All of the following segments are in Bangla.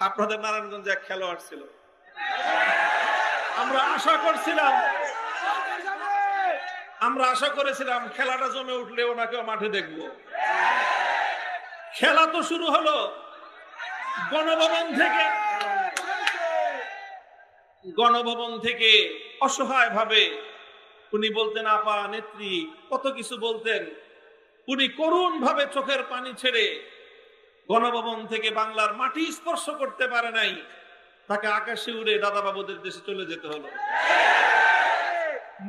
আপনাদের নারায়ণগঞ্জে এক খেলোয়াড় ছিল, আমরা আশা করেছিলাম খেলাটা জমে উঠলে ওনাকে মাঠে দেখব। খেলা তো শুরু হলো গণভবন থেকে অসহায় ভাবে উনি বলতেন আপা নেত্রী, কত কিছু বলতেন। উনি করুণ ভাবে চোখের পানি ছেড়ে গণভবন থেকে বাংলার মাটি স্পর্শ করতে পারে নাই, তাকে আকাশে উড়ে দাদা বাবুদের দেশে চলে যেতে হলো।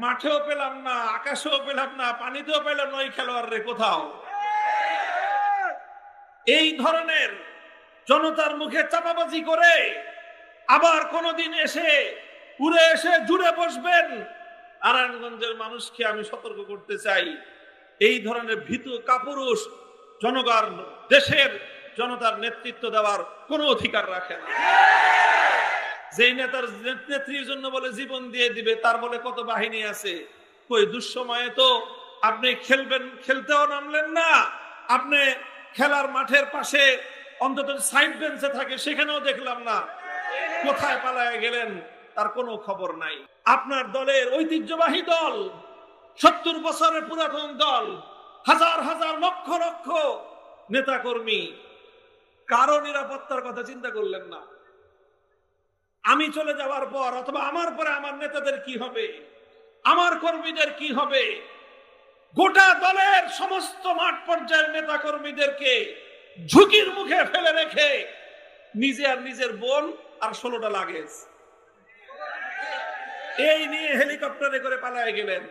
মাঠেও পেলাম না, আকাশেও পেলাম না, পানিতেও পেলাম না ওই খেলোয়াড় কোথাও। এই ধরনের জনতার মুখে চাপাবাজি করে আবার কোনদিন উড়ে এসে জুড়ে বসবেন, নারায়ণগঞ্জের মানুষকে আমি সতর্ক করতে চাই, এই ধরনের ভীতু কাপুরুষ জনগণ দেশের জনতার নেতৃত্ব দেওয়ার কোনো অধিকার রাখে না। যেই নেতার নেত্রীর জন্য বলে জীবন দিয়ে দিবে, তার বলে কত বাহিনী আছে। কই দুঃসময়ে তো আপনি খেলতেও নামলেন না, আপনি খেলার মাঠের পাশে অন্তত সাইড বেঞ্চে থাকে সেখানেও দেখলাম না, কোথায় পালায় গেলেন তার কোনো খবর নাই। আপনার দলের ঐতিহ্যবাহী দল, 70 বছরের পুরাতন দল, হাজার হাজার লক্ষ লক্ষ নেতা কর্মী, কারো নিরাপত্তার কথা চিন্তা করলেন না। আমি চলে যাওয়ার পর অথবা আমার পরে আমার নেতাদের কি হবে, আমার কর্মীদের কি হবে? গোটা দলের সমস্ত মাঠ পর্যায়ের নেতা কর্মীদেরকে ঝুঁকির মুখে ফেলে রেখে নিজে আর নিজের বোন আর 16টা লাগেজ এই নিয়ে হেলিকপ্টারে করে পালায় গেলেন।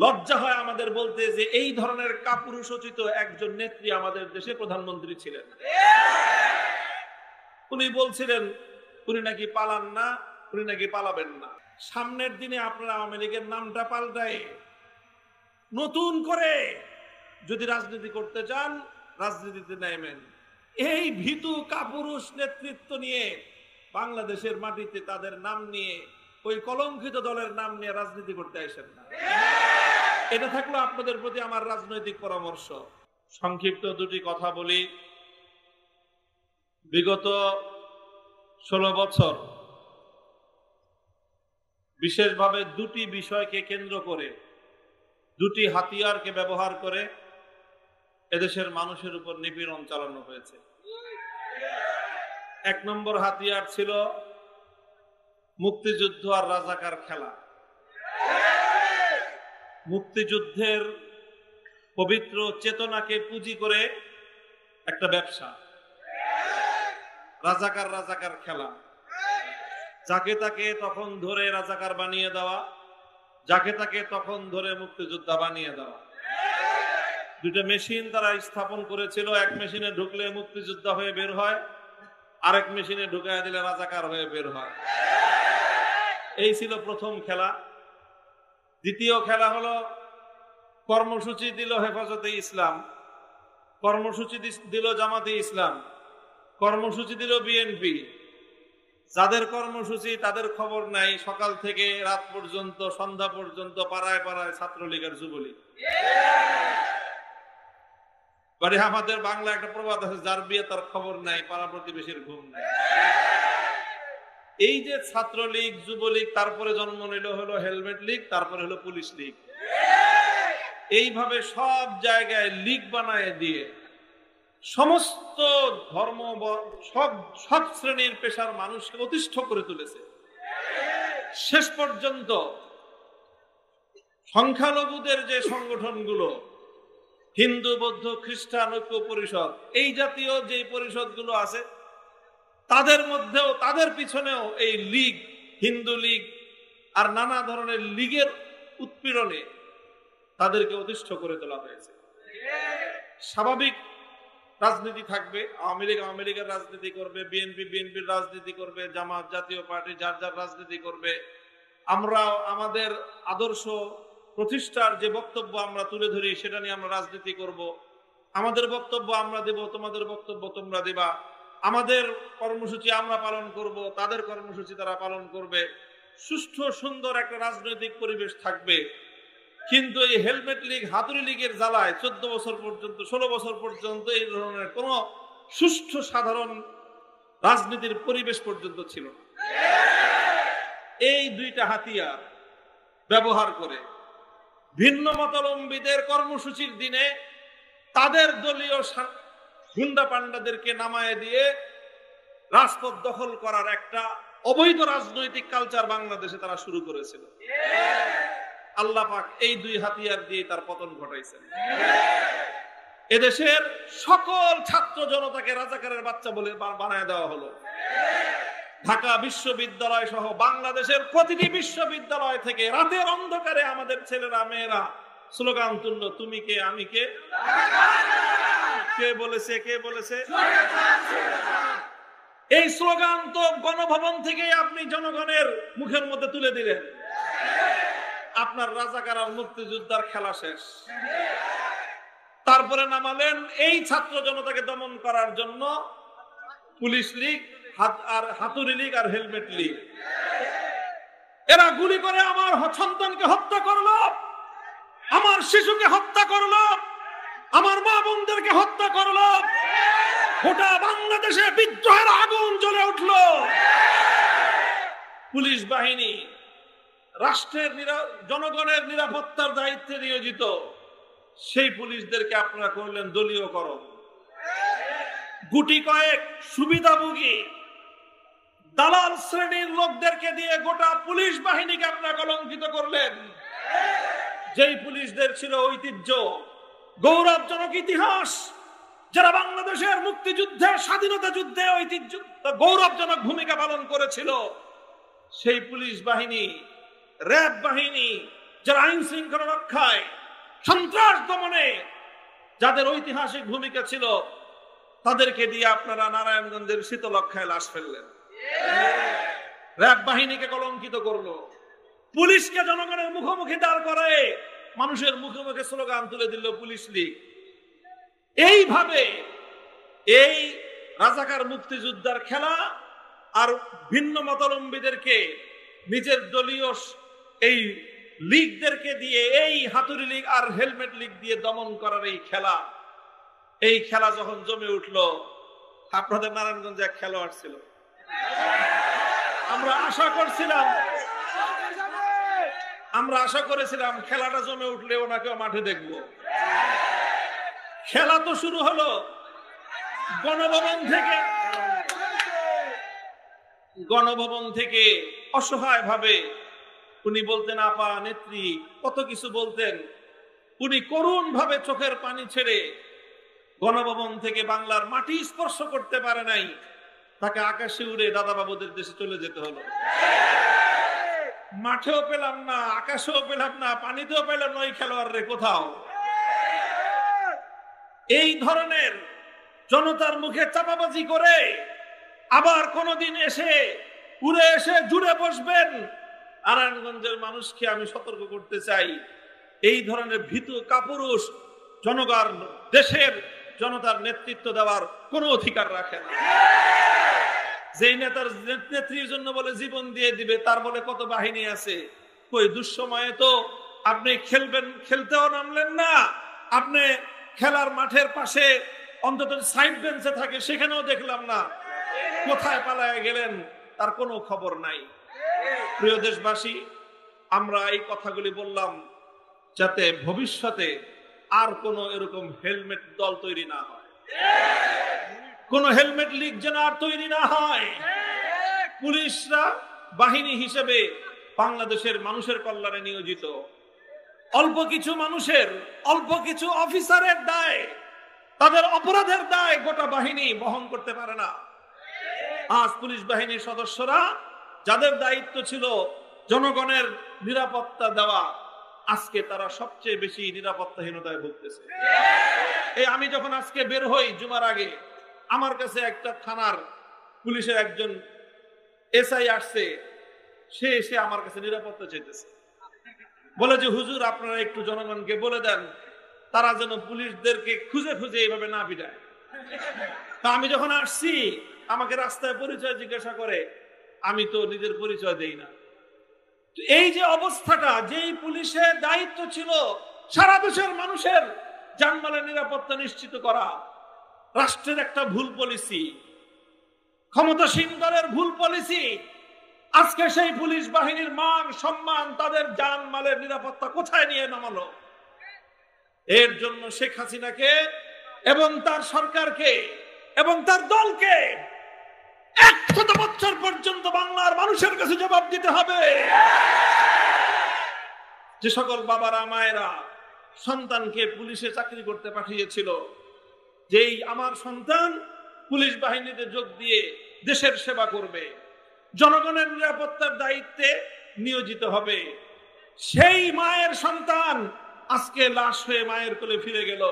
লজ্জা হয় আমাদের বলতে যে এই ধরনের কাপুরুষোচিত একজন নেত্রী আমাদের দেশে প্রধানমন্ত্রী ছিলেন। উনি বলছিলেন উনি নাকি পালান না, উনি নাকি পালাবেন না। সামনের দিনে আপনারা আওয়ামী লীগের নামটা পাল্টায় নতুন করে যদি রাজনীতি করতে চান, রাজনীতিতে নেমেন। এই ভীতু কাপুরুষ নেতৃত্ব নিয়ে বাংলাদেশের মাটিতে তাদের নাম নিয়ে, ওই কলঙ্কিত দলের নাম নিয়ে রাজনীতি করতে আসেন না। এটা থাকলো আপনাদের প্রতি আমার রাজনৈতিক পরামর্শ। সংক্ষিপ্ত দুটি কথা বলি। বিগত 16 বছর বিশেষভাবে দুটি বিষয়কে কেন্দ্র করে, দুটি হাতিয়ারকে ব্যবহার করে এদেশের মানুষের উপর নিপীড়ন চালানো হয়েছে। 1 নম্বর হাতিয়ার ছিল মুক্তিযুদ্ধ আর রাজাকার খেলা। মুক্তিযুদ্ধের পবিত্র চেতনাকে পুঁজি করে একটা ব্যবসা, রাজাকার খেলা। যাকে তাকে তখন ধরে রাজাকার বানিয়ে দেওয়া, যাকে তাকে তখন ধরে মুক্তিযোদ্ধা বানিয়ে দেওয়া। দুটো মেশিন তারা স্থাপন করেছিল। এক মেশিনে ঢুকলে মুক্তিযোদ্ধা হয়ে বের হয়, আরেক মেশিনে ঢুকায় দিলে রাজাকার হয়ে বের হয়। এই ছিল প্রথম খেলা। দ্বিতীয় খেলা হলো কর্মসূচি দিল হেফাজতে ইসলাম, কর্মসূচি দিল জামাতে ইসলাম, কর্মসূচি দিল বিএনপি। যাদের কর্মসূচি তাদের খবর নাই, সকাল থেকে রাত পর্যন্ত, সন্ধ্যা পর্যন্ত পাড়ায় পাড়ায় ছাত্রলীগ আর যুবলীগ। আমাদের বাংলা একটা প্রবাদ আছে, যার বিয়ে তার খবর নাই, পাড়া প্রতিবেশীর ঘুম নাই। এই যে ছাত্রলীগ, যুবলীগ, তারপরে জন্ম নিল হলো হেলমেট লীগ, তারপরে হলো পুলিশ লীগ। এইভাবে সব জায়গায় লীগ বানায় দিয়ে সমস্ত ধর্ম, সব শ্রেণীর পেশার মানুষকে অতিষ্ঠ করে তুলেছে। শেষ পর্যন্ত সংখ্যালঘুদের যে সংগঠনগুলো, হিন্দু, বৌদ্ধ, খ্রিস্টান ঐক্য পরিষদ, এই জাতীয় যে পরিষদগুলো আছে, তাদের মধ্যেও, তাদের পিছনেও এই লীগ, হিন্দু লীগ আর নানা ধরনের লীগের উৎপীড়নে তাদেরকে অতিষ্ঠ করে তোলা হয়েছে। স্বাভাবিক রাজনীতি থাকবে, আওয়ামী লীগ আওয়ামী লীগের রাজনীতি করবে, বিএনপি বিএনপির রাজনীতি করবে, জামাত, জাতীয় পার্টি যার যার রাজনীতি করবে। আমরা আমাদের আদর্শ প্রতিষ্ঠার যে বক্তব্য আমরা তুলে ধরি সেটা নিয়ে আমরা রাজনীতি করব। আমাদের বক্তব্য আমরা দেব, তোমাদের বক্তব্য তোমরা দেবা। আমাদের কর্মসূচি আমরা পালন করব, তাদের কর্মসূচি তারা পালন করবে। সুষ্ঠু সুন্দর একটা রাজনৈতিক পরিবেশ থাকবে। কিন্তু এই হেলমেট লীগ, হাতুড়ি লীগের জ্বালায় 14 বছর পর্যন্ত, 16 বছর পর্যন্ত এই ধরনের কোন সুষ্ঠু সাধারণ রাজনীতির পরিবেশ পর্যন্ত ছিল না। এই দুইটা হাতিয়ার ব্যবহার করে ভিন্ন মতাবলম্বীদের কর্মসূচির দিনে তাদের দলীয় গুন্ডা পান্ডাদেরকে নামায় দিয়ে রাজপথ দখল করার একটা অবৈধ রাজনৈতিক কালচার বাংলাদেশে তারা শুরু করেছিল। আল্লাহ পাক এই দুই হাতিয়ার দিয়ে তার পতন ঘটাইছেন। এদেশের সকল ছাত্র জনতাকে রাজাকারের বাচ্চা বলে বানায় দেওয়া হলো। ঢাকা বিশ্ববিদ্যালয় সহ বাংলাদেশের প্রতিটি বিশ্ববিদ্যালয় থেকে রাতের অন্ধকারে আমাদের ছেলেরা মেয়েরা স্লোগান তুলল, তুমি কে আমি কে। কে বলেছে? কে বলেছে? এই স্লোগান তো গণভবন থেকে আপনি জনগণের মুখের মধ্যে তুলে দিলেন। আপনার রাজাকার আর মুক্তিযোদ্ধার খেলা শেষ। তারপরে নামালেন এই ছাত্র জনতাকে দমন করার জন্য পুলিশ লীগ আর হাতুড়ি লীগ আর হেলমেট লীগ। এরা গুলি করে আমার সন্তানকে হত্যা করলো, আমার শিশুকে হত্যা করলো, আমার মা বোনদেরকে হত্যা করলো। গোটা বাংলাদেশে বিদ্রোহের আগুন জ্বলে উঠল। পুলিশ বাহিনী রাষ্ট্রের জনগণের নিরাপত্তার দায়িত্বে নিয়োজিত, সেই পুলিশদেরকে আপনারা করলেন দলীয়করণ। গুটি কয়েক সুবিধাভোগী দালাল শ্রেণীর লোকদেরকে দিয়ে গোটা পুলিশ বাহিনীকে আপনারা কলঙ্কিত করলেন। যেই পুলিশদের ছিল ঐতিহ্য, গৌরবজনক ইতিহাস, যারা বাংলাদেশের মুক্তিযুদ্ধে স্বাধীনতা যুদ্ধে ঐতিহ্য গৌরবজনক ভূমিকা পালন করেছিল, সেই পুলিশ বাহিনী, র্যাব বাহিনী, যারা আইন শৃঙ্খলা রক্ষায়, সন্ত্রাস দমনে যাদের ঐতিহাসিক ভূমিকা ছিল, তাদেরকে দিয়ে আপনারা নারায়ণগঞ্জের শীতলক্ষায় লাশ ফেললেন। র্যাব বাহিনীকে কলঙ্কিত করলো, পুলিশকে জনগণের মুখোমুখি দাঁড় করায় মানুষের মুখে মুখে স্লোগান তুলে দিল পুলিশ লীগ। এইভাবে এই রাজাকার মুক্তিযোদ্ধার খেলা আর ভিন্ন মতাবলম্বীদেরকে নিজের দলীয় এই লীগদেরকে দিয়ে, এই হাতুড়ি লীগ আর হেলমেট লীগ দিয়ে দমন করার এই খেলা যখন জমে উঠলো, আপনাদের নারায়ণগঞ্জে এক খেলোয়াড় ছিল, আমরা আশা করেছিলাম খেলাটা জমে উঠলে ওনাকে মাঠে দেখবো। খেলা তো শুরু হলো গণভবন থেকে অসহায় ভাবে উনি বলতেন, আপা নেত্রী, কত কিছু বলতেন। উনি করুণ ভাবে চোখের পানি ছেড়ে গণভবন থেকে বাংলার মাটি স্পর্শ করতে পারে নাই, তাকে আকাশে উড়ে দাদা বাবুদের দেশে চলে যেতে হলো। মাঠেও পেলাম না, আকাশেও পেলাম না, পানিতেও পেলাম না ওই খেলোয়াড় কোথাও। এই ধরনের জনতার মুখে চাপাবাজি করে আবার কোনদিন উড়ে এসে জুড়ে বসবেন, নারায়ণগঞ্জের মানুষকে আমি সতর্ক করতে চাই, এই ধরনের ভীতু কাপুরুষ জনগণ দেশের জনতার নেতৃত্ব দেওয়ার কোনো অধিকার রাখে না। যেই নেতার নেত্রীর জন্য বলে জীবন দিয়ে দিবে, তার বলে কত বাহিনী আছে। কই দুঃসময়ে তো আপনি খেলতেও নামলেন না, আপনি খেলার মাঠের পাশে অন্তত সাইড বেঞ্চে থাকে, সেখানেও দেখলাম না। কোথায় পালায় গেলেন তার কোনো খবর নাই। প্রিয় দেশবাসী, আমরা এই কথাগুলি বললাম যাতে ভবিষ্যতে আর কোনো এরকম হেলমেট দল তৈরি না হয়, কোন হেলমেট লীগ যেন আর তৈরি না হয়। পুলিশরা বাহিনী হিসেবে বাংলাদেশের মানুষের কল্যাণে নিয়োজিত। অল্প কিছু অফিসারের দায়, তাদের অপরাধের দায় গোটা বাহিনী বহন করতে পারে না। আজ পুলিশ বাহিনীর সদস্যরা যাদের দায়িত্ব ছিল জনগণের নিরাপত্তা দেওয়া, আজকে তারা সবচেয়ে বেশি নিরাপত্তাহীনতায় ভুগতেছে। আমি যখন আজকে বের হই জুমার আগে, আমার কাছে একটা থানার পুলিশের একজন এসআই আসছে, সে এসে আমার কাছে নিরাপত্তা চাইতেছে, বলে যে হুজুর আপনারা একটু জনগণকে বলে দেন তারা যেন পুলিশদেরকে খুঁজে খুঁজে এইভাবে না পিটায়। তা আমি যখন আসছি আমাকে রাস্তায় পরিচয় জিজ্ঞাসা করে, আমি তো নিজের পরিচয় দেই না। এই যে অবস্থাটা, যেই পুলিশের দায়িত্ব ছিল সারা দেশের মানুষের জানমালের নিরাপত্তা নিশ্চিত করা, রাষ্ট্রের একটা ভুল পলিসি, ক্ষমতাসীন দলের ভুল পলিসি আজকে সেই পুলিশ বাহিনীর মান সম্মান, তাদের জান মালের নিরাপত্তা কোথায় নিয়ে নামালো। এর জন্য শেখ হাসিনাকে এবং তার সরকারকে এবং তার দলকে 100 বছর পর্যন্ত বাংলার মানুষের কাছে জবাব দিতে হবে। যে সকল বাবারা মায়েরা সন্তানকে পুলিশে চাকরি করতে পাঠিয়েছিল, যেই আমার সন্তান পুলিশ বাহিনীতে যোগ দিয়ে দেশের সেবা করবে, জনগণের নিরাপত্তার দায়িত্বে নিয়োজিত হবে, সেই মায়ের সন্তান আজকে লাশ হয়ে মায়ের কোলে ফিরে গেল।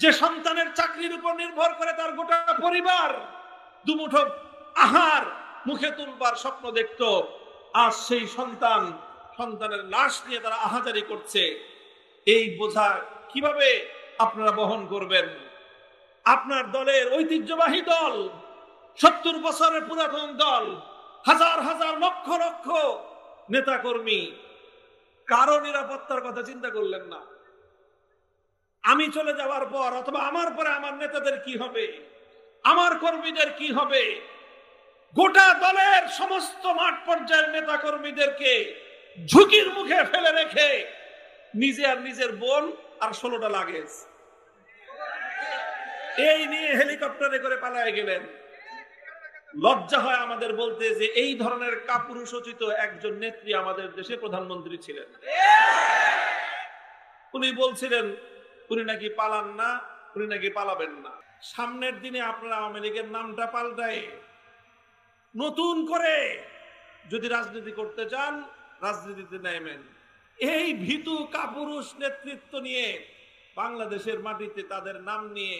যে সন্তানের চাকরির উপর নির্ভর করে তার গোটা পরিবার দুমুঠো আহার মুখে তুলবার স্বপ্ন দেখত, আজ সেই সন্তানের লাশ নিয়ে তারা আহাজারি করছে। এই বোঝা কিভাবে আপনারা বহন করবেন? আপনার দলের ঐতিহ্যবাহী দল, 70 বছরের পুরাতন দল, হাজার হাজার লক্ষ লক্ষ নেতা কর্মী, কারো নিরাপত্তার কথা চিন্তা করলেন না। আমি চলে যাওয়ার পর অথবা আমার পরে আমার নেতাদের কি হবে, আমার কর্মীদের কি হবে? গোটা দলের সমস্ত মাঠ পর্যায়ের নেতা কর্মীদেরকে ঝুঁকির মুখে ফেলে রেখে নিজে আর নিজের বোন আর 16টা লাগেজ এই নিয়ে হেলিকপ্টারে করে পালায় গেলেন। লজ্জা হয় আমাদের বলতে যে এই ধরনের কাপুরুষোচিত একজন নেত্রী আমাদের দেশে প্রধানমন্ত্রী ছিলেন। উনি বলছিলেন উনি নাকি পালান না, উনি নাকি পালাবেন না। সামনের দিনে আপনারা আওয়ামী লীগের নামটা পাল্টায় নতুন করে যদি রাজনীতি করতে চান, রাজনীতিতে নেমেন। এই ভীতু কাপুরুষ নেতৃত্ব নিয়ে বাংলাদেশের মাটিতে তাদের নাম নিয়ে,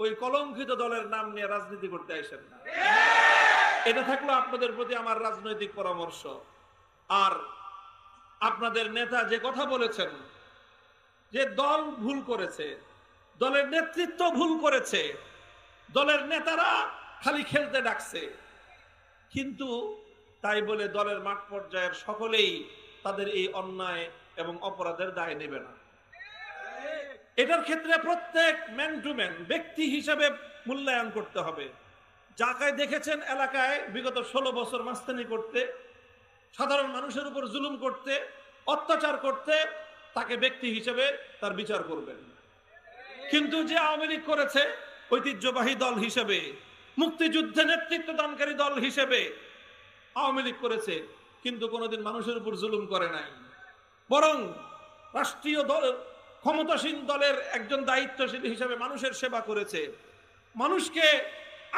ওই কলঙ্কিত দলের নাম নিয়ে রাজনীতি করতে আসেন না। এটা থাকলো আপনাদের প্রতি আমার রাজনৈতিক পরামর্শ। আর আপনাদের নেতা যে কথা বলেছেন যে দল ভুল করেছে, দলের নেতৃত্ব ভুল করেছে, দলের নেতারা খালি খেলতে ডাকছে, কিন্তু তাই বলে দলের মাঠ পর্যায়ের সকলেই তাদের এই অন্যায় এবং অপরাধের দায় নেবে না। এটার ক্ষেত্রে প্রত্যেক ম্যান টু ম্যান ব্যক্তি হিসেবে মূল্যায়ন করতে হবে। যাকে দেখেছেন এলাকায় বিগত 16 বছর মাস্তানি করতে, সাধারণ মানুষের উপর জুলুম করতে, অত্যাচার করতে, তাকে ব্যক্তি হিসেবে তার বিচার করবেন। কিন্তু যে আওয়ামী লীগ করেছে ঐতিহ্যবাহী দল হিসেবে, মুক্তিযুদ্ধে নেতৃত্ব দানকারী দল হিসেবে আওয়ামী লীগ করেছে, কিন্তু কোনোদিন মানুষের উপর জুলুম করে নাই, বরং রাষ্ট্রীয় দল ক্ষমতাসীন দলের একজন দায়িত্বশীল হিসেবে মানুষের সেবা করেছে, মানুষকে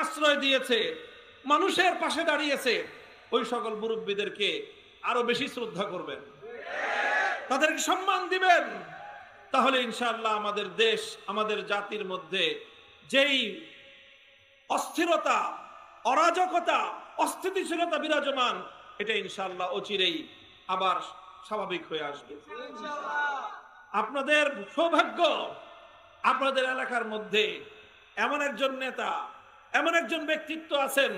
আশ্রয় দিয়েছে, মানুষের পাশে দাঁড়িয়েছে। ওই সকল মুরব্বীদেরকে আরো বেশি শ্রদ্ধা করবেন, তাদেরকে সম্মান দিবেন। তাহলে ইনশাআল্লাহ আমাদের দেশ, আমাদের জাতির মধ্যে যেই অস্থিরতা, অরাজকতা, অস্থিতিশীলতা বিরাজমান, এটা ইনশাআল্লাহ অচিরেই আবার স্বাভাবিক হয়ে আসবে। আপনাদের সৌভাগ্য, আপনাদের এলাকার মধ্যে এমন একজন নেতা, এমন একজন ব্যক্তিত্ব আছেন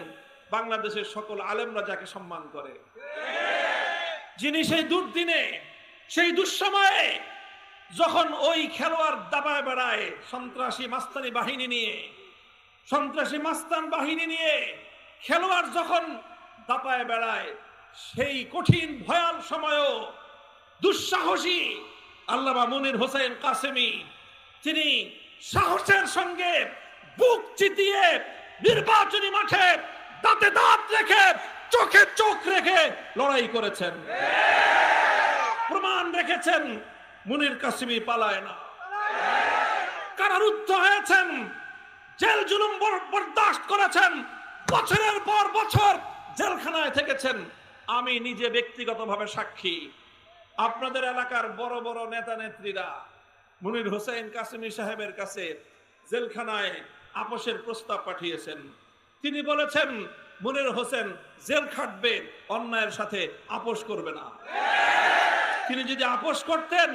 বাংলাদেশের সকল আলেমরা যাকে সম্মান করে, যিনি সেই দুর্দিনে, সেই দুঃসময়ে যখন ওই খেলোয়াড় দাবায় বেড়ায় সন্ত্রাসী মাস্তানি বাহিনী নিয়ে, সন্ত্রাসী মাস্তান বাহিনী নিয়ে খেলোয়াড় যখন দাপায় বেড়ায়, সেই কঠিন ভয়াল সময়ও দুঃসাহসী আল্লামা মুনির হোসেন কাসেমি তিনি সাহসের সঙ্গে বুক চিতিয়ে নির্বাচনী মাঠে দাঁতে দাঁত রেখে চোখে চোখ রেখে লড়াই করেছেন, প্রমাণ রেখেছেন মুনির কাসেমি পালায় না, কারারুদ্ধ হয়েছেন, জেল জুলুম বরদাস্ত করেছেন, বছরের পর বছর জেলখানায় থেকেছেন। আমি নিজে ব্যক্তিগতভাবে সাক্ষী। আপনাদের এলাকার বড় বড় নেতা নেত্রীরা মুনির হোসেন কাসেমি সাহেবের কাছে জেলখানায় আপোষের প্রস্তাব পাঠিয়েছেন। তিনি বলেছেন মুনির হোসেন জেল খাটবে, অন্যায়ের সাথে আপোষ করবে না। তিনি যদি আপোষ করতেন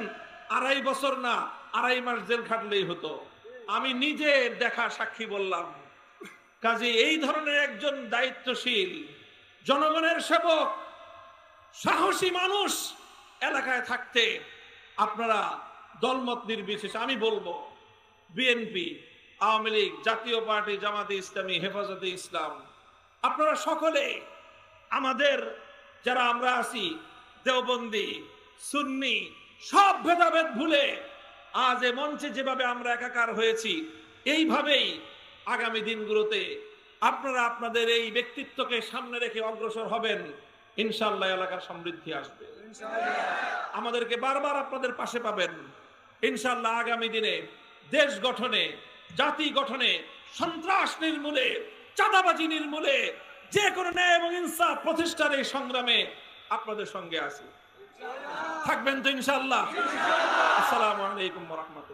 2.5 বছর না 2.5 মাস জেল খাটলেই হতো। আমি নিজে দেখা সাক্ষী বললাম। কাজে এই ধরনের একজন দায়িত্বশীল জনগণের সেবক, সাহসী মানুষ এলাকায় থাকতে আপনারা দলমত নির্বিশেষে, আমি বলবো বিএনপি, আওয়ামী লীগ, জাতীয় পার্টি, জামাতে ইসলামী, হেফাজতে ইসলাম, আপনারা সকলে আমাদের যারা আমরা আছি দেওবন্দি সুন্নি সব ভেদাভেদ ভুলে আজ এ মঞ্চে যেভাবে আমরা একাকার হয়েছি এইভাবেই আগামী দিনগুলোতে আপনারা আপনাদের এই ব্যক্তিত্বকে সামনে রেখে অগ্রসর হবেন। ইনশাআল্লাহ এলাকার সমৃদ্ধি আসবে, আমাদেরকে বারবার আপনাদের পাশে পাবেন। ইনশাআল্লাহ আগামী দিনে দেশ গঠনে, জাতি গঠনে, সন্ত্রাস নির্মূলে, চাঁদাবাজি নির্মূলে, যে কোনো ন্যায় এবং ইনসাফ প্রতিষ্ঠার এই সংগ্রামে আপনাদের সঙ্গে আছি। থাকবেন তো ইনশাআল্লাহ। আসসালামু আলাইকুম ওয়া রাহমাতুল্লাহ।